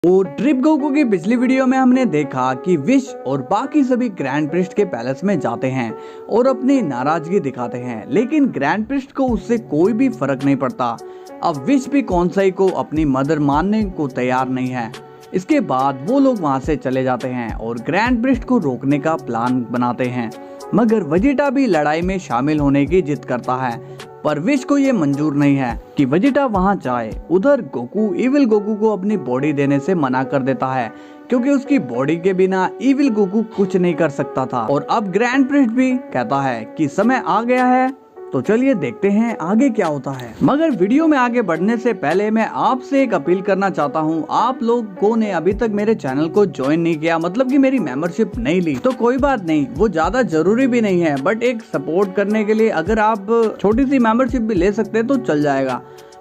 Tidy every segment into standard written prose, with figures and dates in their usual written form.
और trip Goku की पिछली वीडियो में हमने देखा कि विश और बाकी सभी ग्रैंड प्रिस्ट के पैलेस में जाते हैं और अपनी नाराजगी दिखाते हैं, लेकिन ग्रैंड प्रिस्ट को उससे कोई भी फर्क नहीं पड़ता। अब विश भी कौनसाई को अपनी मदर मानने को तैयार नहीं है। इसके बाद वो लोग वहां से चले जाते हैं और ग्रैंड प्रिस्ट को रोकने का प्लान बनाते हैं, मगर वेजिटा भी लड़ाई में शामिल होने की जिद करता है, पर विश को ये मंजूर नहीं है कि वेजिटा वहां जाए। उधर गोकू इविल गोकू को अपनी बॉडी देने से मना कर देता है, क्योंकि उसकी बॉडी के बिना इविल गोकू कुछ नहीं कर सकता था। और अब ग्रैंड प्रिस्ट भी कहता है कि समय आ गया है, तो चलिए देखते हैं आगे क्या होता है। मगर वीडियो में आगे बढ़ने से पहले मैं आपसे एक अपील करना चाहता हूँ। आप लोगों ने अभी तक मेरे चैनल को ज्वाइन नहीं किया, मतलब कि मेरी मेंबरशिप नहीं ली, तो कोई बात नहीं, वो ज्यादा जरूरी भी नहीं है, बट एक सपोर्ट करने के लिए अगर आप छोटी सी मेंबरशिप भी ले सकते हैं तो चल जाएगा।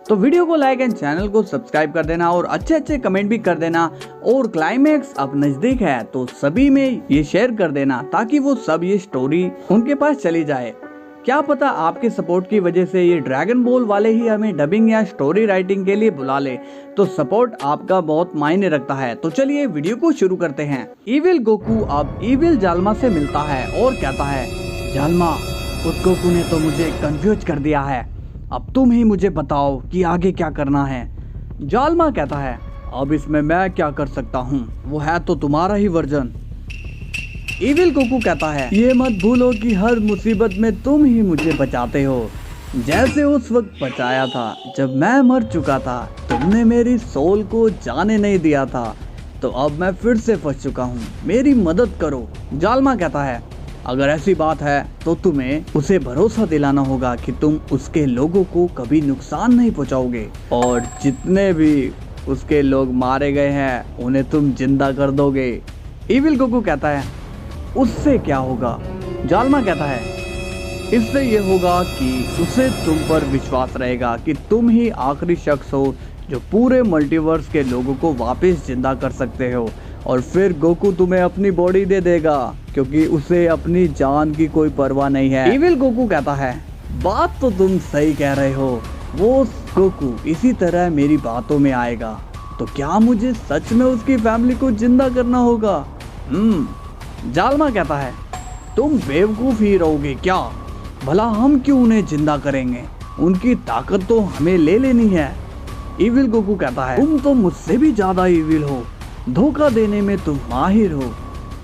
तो वीडियो को लाइक एंड चैनल को सब्सक्राइब कर देना और अच्छे कमेंट भी कर देना। और क्लाइमैक्स अब नजदीक है तो सभी में ये शेयर कर देना, ताकि वो सब ये स्टोरी उनके पास चली जाए। क्या पता आपके सपोर्ट की वजह से ये ड्रैगन बॉल वाले ही हमें डबिंग या स्टोरी राइटिंग के लिए बुला ले, तो सपोर्ट आपका बहुत मायने रखता है। तो चलिए वीडियो को शुरू करते हैं। इविल गोकू अब इविल जालमा से मिलता है और कहता है, जालमा, उस गोकू ने तो मुझे कंफ्यूज कर दिया है, अब तुम ही मुझे बताओ कि आगे क्या करना है। जालमा कहता है, अब इसमें मैं क्या कर सकता हूँ, वो है तो तुम्हारा ही वर्जन। इविल गोकू कहता है, ये मत भूलो कि हर मुसीबत में तुम ही मुझे बचाते हो, जैसे उस वक्त बचाया था जब मैं मर चुका था, तुमने मेरी सोल को जाने नहीं दिया था, तो अब मैं फिर से फंस चुका हूँ, मेरी मदद करो। जालमा कहता है, अगर ऐसी बात है तो तुम्हें उसे भरोसा दिलाना होगा कि तुम उसके लोगों को कभी नुकसान नहीं पहुँचाओगे, और जितने भी उसके लोग मारे गए हैं उन्हें तुम जिंदा कर दोगे। इविल गोकू कहता है, उससे क्या होगा? जालमा कहता है, इससे ये होगा कि उसे तुम पर विश्वास रहेगा कि तुम ही आखिरी शख्स हो जो पूरे मल्टीवर्स के लोगों को वापस जिंदा कर सकते हो, और फिर गोकू तुम्हें अपनी बॉडी दे देगा, क्योंकि उसे अपनी जान की कोई परवाह नहीं है। इविल गोकू कहता है, बात तो तुम सही कह रहे हो, वो गोकू इसी तरह मेरी बातों में आएगा, तो क्या मुझे सच में उसकी फैमिली को जिंदा करना होगा? जालमा कहता है, तुम बेवकूफ ही रहोगे क्या? भला हम क्यों उन्हें जिंदा करेंगे, उनकी ताकत तो हमें ले लेनी है। इविल गोकू कहता है, तुम तो मुझसे भी ज्यादा इविल हो, धोखा देने में तुम माहिर हो,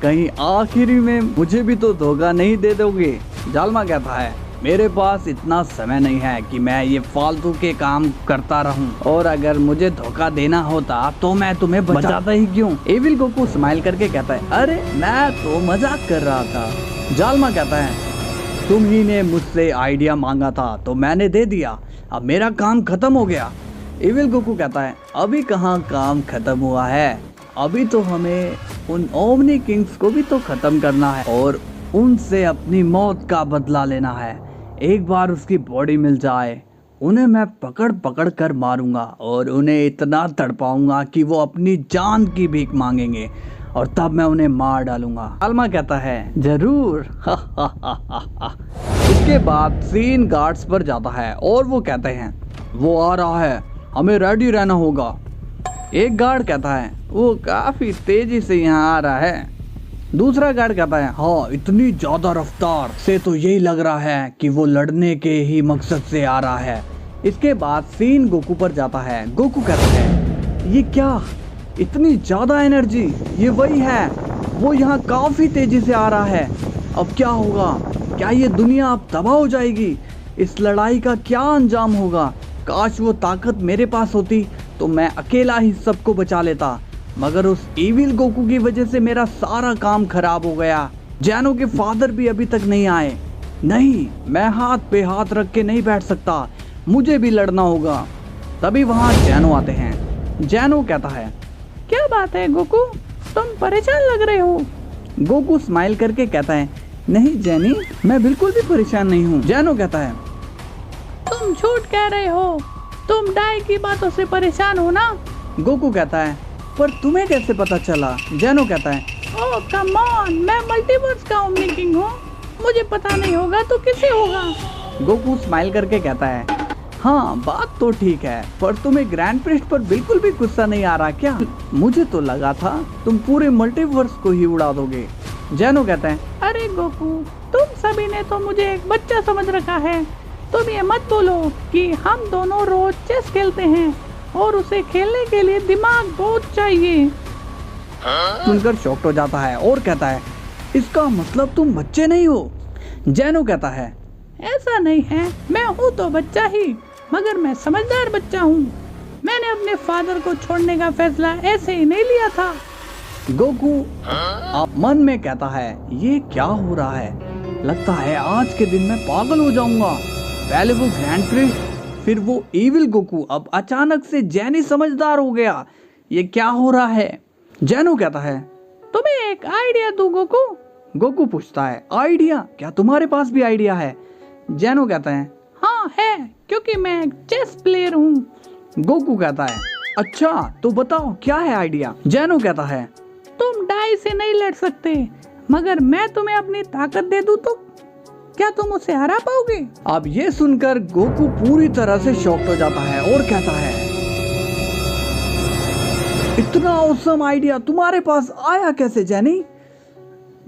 कहीं आखिरी में मुझे भी तो धोखा नहीं दे दोगे। जालमा कहता है, मेरे पास इतना समय नहीं है कि मैं ये फालतू के काम करता रहूं, और अगर मुझे धोखा देना होता तो मैं तुम्हें बचाता ही क्यों। इविल गोकू स्माइल करके कहता है, अरे मैं तो मजाक कर रहा था। जालमा कहता है, तुम ही ने मुझसे आइडिया मांगा था तो मैंने दे दिया, अब मेरा काम खत्म हो गया। इविल गोकू कहता है, अभी कहाँ काम खत्म हुआ है, अभी तो हमें उन ओमनी किंग्स को भी तो खत्म करना है और उनसे अपनी मौत का बदला लेना है। एक बार उसकी बॉडी मिल जाए, उन्हें मैं पकड़ पकड़ कर मारूंगा और उन्हें इतना तड़पाऊंगा कि वो अपनी जान की भीख मांगेंगे, और तब मैं उन्हें मार डालूंगा। जालमा कहता है, जरूर। इसके बाद सीन गार्ड्स पर जाता है और वो कहते हैं, वो आ रहा है, हमें रेडी रहना होगा। एक गार्ड कहता है, वो काफी तेजी से यहाँ आ रहा है। दूसरा गार्ड कहता है, हाँ, इतनी ज्यादा रफ्तार से तो यही लग रहा है कि वो लड़ने के ही मकसद से आ रहा है। इसके बाद सीन गोकू पर जाता है। गोकू कहता है, ये क्या, इतनी ज्यादा एनर्जी, ये वही है, वो यहाँ काफी तेजी से आ रहा है, अब क्या होगा? क्या ये दुनिया अब तबाह हो जाएगी? इस लड़ाई का क्या अंजाम होगा? काश वो ताकत मेरे पास होती तो मैं अकेला ही सबको बचा लेता, मगर उस इविल गोकू की वजह से मेरा सारा काम खराब हो गया। जैनो के फादर भी अभी तक नहीं आए। नहीं, मैं हाथ पे हाथ रख के नहीं बैठ सकता, मुझे भी लड़ना होगा। तभी वहाँ जैनो आते हैं। जैनो कहता है, क्या बात है गोकू, तुम परेशान लग रहे हो? गोकू स्माइल करके कहता है, नहीं जैनी, मैं बिल्कुल भी परेशान नहीं हूँ। जैनो कहता है, तुम झूठ कह रहे हो, तुम डाई की बातों से परेशान हो ना? गोकू कहता है, पर तुम्हें कैसे पता चला? जैनो कहता है, ओह कम ऑन, मैं मल्टीवर्स का ओमनी किंग हूँ, मुझे पता नहीं होगा तो किसे होगा? गोकू स्माइल करके कहता है, हाँ बात तो ठीक है, पर तुम्हें ग्रैंड प्रिस्ट पर बिल्कुल भी गुस्सा नहीं आ रहा क्या? मुझे तो लगा था तुम पूरे मल्टीवर्स को ही उड़ा दोगे। जैनो कहते हैं, अरे गोकू, तुम सभी ने तो मुझे एक बच्चा समझ रखा है। तुम ये मत बोलो कि हम दोनों रोज चेस खेलते हैं और उसे खेलने के लिए दिमाग बहुत चाहिए। सुनकर शॉक्ड हो जाता है और कहता है, इसका मतलब तुम बच्चे नहीं हो? जैनो कहता है, ऐसा नहीं है, मैं हूँ तो बच्चा ही, मगर मैं समझदार बच्चा हूँ। मैंने अपने फादर को छोड़ने का फैसला ऐसे ही नहीं लिया था। गोकू आप मन में कहता है, ये क्या हो रहा है? लगता है आज के दिन मैं पागल हो जाऊंगा। पहले वो ग्रैंड प्रिस्ट, फिर वो इविल गोकू, अब अचानक से जैनी समझदार हो गया। ये क्या हो रहा है? जैनो कहता है, तुम्हें एक आइडिया दूं गोकू? गोकू पूछता है, आइडिया? क्या तुम्हारे पास भी आइडिया है? जैनो कहता है, हाँ है, क्योंकि मैं एक चेस प्लेयर हूँ। गोकू कहता है, अच्छा तो बताओ क्या है आइडिया? जैनो कहता है, तुम डाई से नहीं लड़ सकते, मगर मैं तुम्हें अपनी ताकत दे दूं तो क्या तुम उसे हरा पाओगे? अब ये सुनकर गोकू पूरी तरह से शॉक्ड हो जाता है और कहता है, इतना औसम आइडिया तुम्हारे पास आया कैसे जैनी?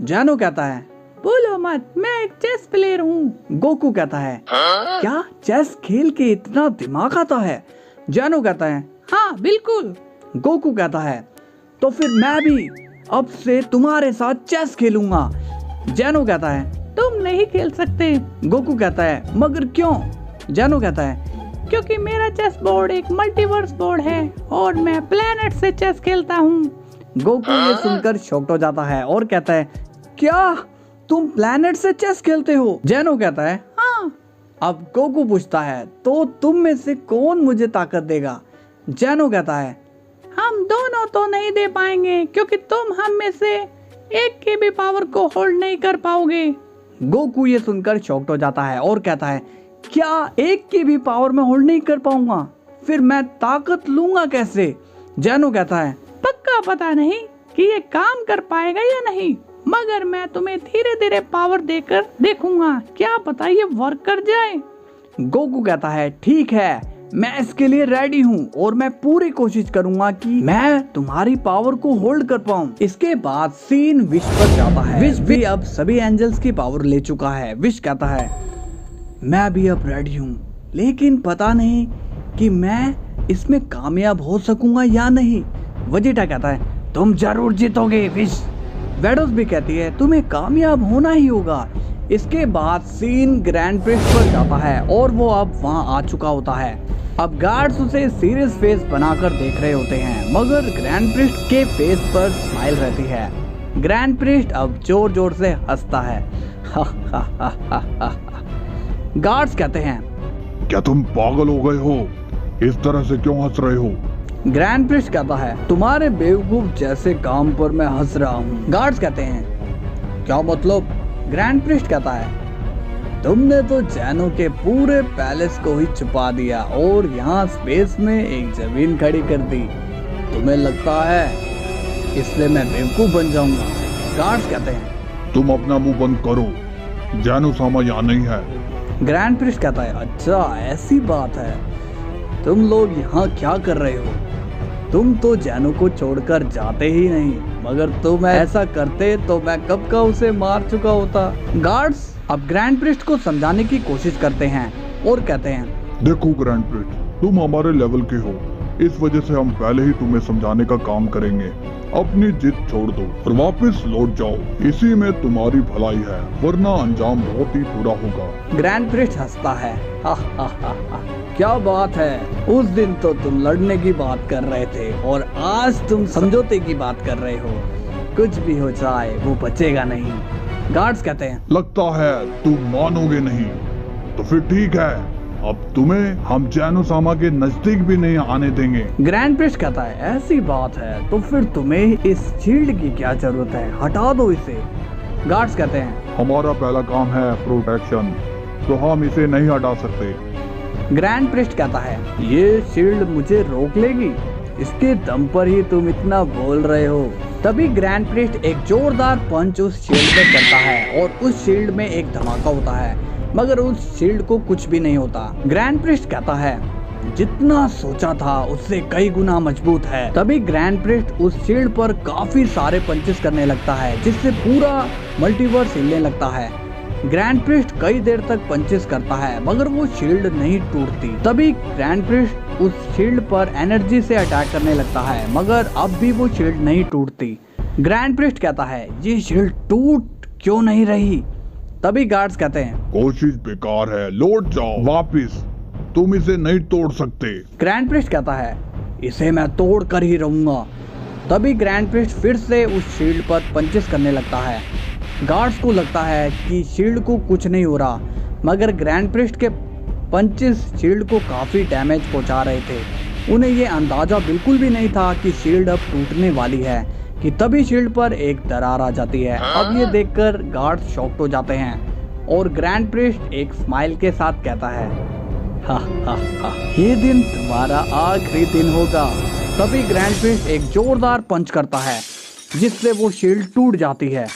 जैनो कहता है, बोलो मत, मैं एक चेस प्लेयर हूँ। गोकू कहता है, क्या चेस खेल के इतना दिमाग आता है? जैनो कहता है, हाँ बिल्कुल। गोकू कहता है, तो फिर मैं भी अब से तुम्हारे साथ चेस खेलूंगा। जैनो कहता है, तुम नहीं खेल सकते। गोकू कहता है, मगर क्यों? जैनो कहता है, क्योंकि मेरा चेस बोर्ड एक मल्टीवर्स बोर्ड है और मैं प्लेनेट से चेस खेलता हूँ। गोकू ये सुनकर शॉक्ड हो जाता है और कहता है, क्या तुम प्लेनेट से चेस खेलते हो? जैनो कहता है, हाँ। अब गोकू पूछता है, तो तुम में से कौन मुझे ताकत देगा? जैनो कहता है, हम दोनों तो नहीं दे पाएंगे, क्योंकि तुम हम में से एक की भी पावर को होल्ड नहीं कर पाओगे। गोकू ये सुनकर शॉक्ड हो जाता है और कहता है, क्या एक की भी पावर में होल्ड नहीं कर पाऊंगा? फिर मैं ताकत लूंगा कैसे? जैनो कहता है, पक्का पता नहीं कि ये काम कर पाएगा या नहीं, मगर मैं तुम्हें धीरे धीरे पावर देकर देखूंगा, क्या पता ये वर्क कर जाए। गोकू कहता है, ठीक है, मैं इसके लिए रेडी हूँ और मैं पूरी कोशिश करूंगा कि मैं तुम्हारी पावर को होल्ड कर पाऊँ। इसके बाद सीन विश पर जाता है। विश भी अब सभी एंजल्स की पावर ले चुका है। विश कहता है, मैं भी अब रेडी हूँ, लेकिन पता नहीं कि मैं इसमें कामयाब हो सकूंगा या नहीं। वजीटा कहता है, तुम जरूर जीतोगे विश। वेडोस भी कहती है, तुम्हें कामयाब होना ही होगा। इसके बाद सीन ग्रैंड प्रिस्ट पर जाता है और वो अब वहाँ आ चुका होता है। अब गार्ड्स उसे सीरियस फेस बनाकर देख रहे होते हैं, मगर ग्रैंड प्रिस्ट के फेस पर स्माइल रहती है। ग्रैंड प्रिस्ट अब जोर जोर से हंसता है। गार्ड्स कहते हैं, क्या तुम पागल हो गए हो? इस तरह से क्यों हंस रहे हो? ग्रैंड प्रिस्ट कहता है, तुम्हारे बेवकूफ जैसे काम पर मैं हंस रहा हूँ। गार्ड्स कहते हैं, क्या मतलब? ग्रैंड प्रिस्ट कहता है, तुमने तो जैनो के पूरे पैलेस को ही छुपा दिया और यहाँ स्पेस में एक जमीन खड़ी कर दी। तुम्हें लगता है इसलिए मैं बेवकूफ बन जाऊंगा? गार्ड्स कहते हैं, तुम अपना मुंह बंद करो, जैनो सामा यहाँ नहीं है। ग्रैंड प्रिस्ट कहता है, अच्छा ऐसी बात है, तुम लोग यहाँ क्या कर रहे हो? तुम तो जैनो को छोड़कर जाते ही नहीं, मगर तुम ऐसा करते तो मैं कब का उसे मार चुका होता। गार्ड्स अब ग्रैंड प्रिस्ट को समझाने की कोशिश करते हैं और कहते हैं, देखो ग्रैंड प्रिस्ट, तुम हमारे लेवल के हो, इस वजह से हम पहले ही तुम्हें समझाने का काम करेंगे। अपनी जिद छोड़ दो और वापस लौट जाओ, इसी में तुम्हारी भलाई है, वरना अंजाम बहुत ही बुरा होगा। ग्रैंड प्रिस्ट हंसता है, हा हा हा हा, क्या बात है, उस दिन तो तुम लड़ने की बात कर रहे थे और आज तुम समझौते की बात कर रहे हो। कुछ भी हो जाए वो बचेगा नहीं। गार्ड्स कहते हैं, लगता है तुम मानोगे नहीं, तो फिर ठीक है, अब तुम्हें हम जैनो सामा के नजदीक भी नहीं आने देंगे। ग्रैंड प्रिस्ट कहता है, ऐसी बात है तो फिर तुम्हें इस शील्ड की क्या जरूरत है, हटा दो इसे। गार्ड्स कहते हैं, हमारा पहला काम है प्रोटेक्शन, तो हम इसे नहीं हटा सकते। ग्रैंड प्रिस्ट कहता है, ये शील्ड मुझे रोक लेगी? इसके दम पर ही तुम इतना बोल रहे हो। तभी ग्रैंड प्रिस्ट एक जोरदार पंच उस शील्ड में करता है और उस शील्ड में एक धमाका होता है। मगर उस शील्ड को कुछ भी नहीं होता। ग्रैंड प्रिस्ट कहता है जितना सोचा था उससे कई गुना मजबूत है। तभी ग्रैंड प्रिस्ट उस शील्ड पर काफी सारे पंचेस करने लगता है जिससे पूरा मल्टीवर्स हिलने लगता है। ग्रैंड प्रिस्ट कई देर तक पंचेस करता है मगर वो शील्ड नहीं टूटती। तभी ग्रैंड प्रिस्ट उस शील्ड पर एनर्जी से अटैक करने लगता है मगर अब भी वो शील्ड नहीं टूटती। ग्रैंड प्रिस्ट कहता है ये शील्ड टूट क्यों नहीं रही। तभी गार्ड्स कहते हैं कोशिश बेकार है, लौट जाओ वापिस, तुम इसे नहीं तोड़ सकते। ग्रैंड प्रिस्ट कहता है इसे मैं तोड़ कर ही रहूंगा। तभी ग्रैंड प्रिस्ट फिर से उस शील्ड पर पंचेस करने लगता है। गार्ड्स को लगता है कि शील्ड को कुछ नहीं हो रहा मगर ग्रैंड प्रिस्ट के पंचेस शील्ड को काफ़ी डैमेज पहुंचा रहे थे। उन्हें ये अंदाज़ा बिल्कुल भी नहीं था कि शील्ड अब टूटने वाली है कि तभी शील्ड पर एक दरार आ जाती है। अब ये देखकर गार्ड्स शॉक्ड हो जाते हैं और ग्रैंड प्रिस्ट एक स्माइल के साथ कहता है हा हा हा, ये दिन तुम्हारा आखिरी दिन होगा। तभी ग्रैंड प्रिस्ट एक जोरदार पंच करता है जिससे वो शील्ड टूट जाती है।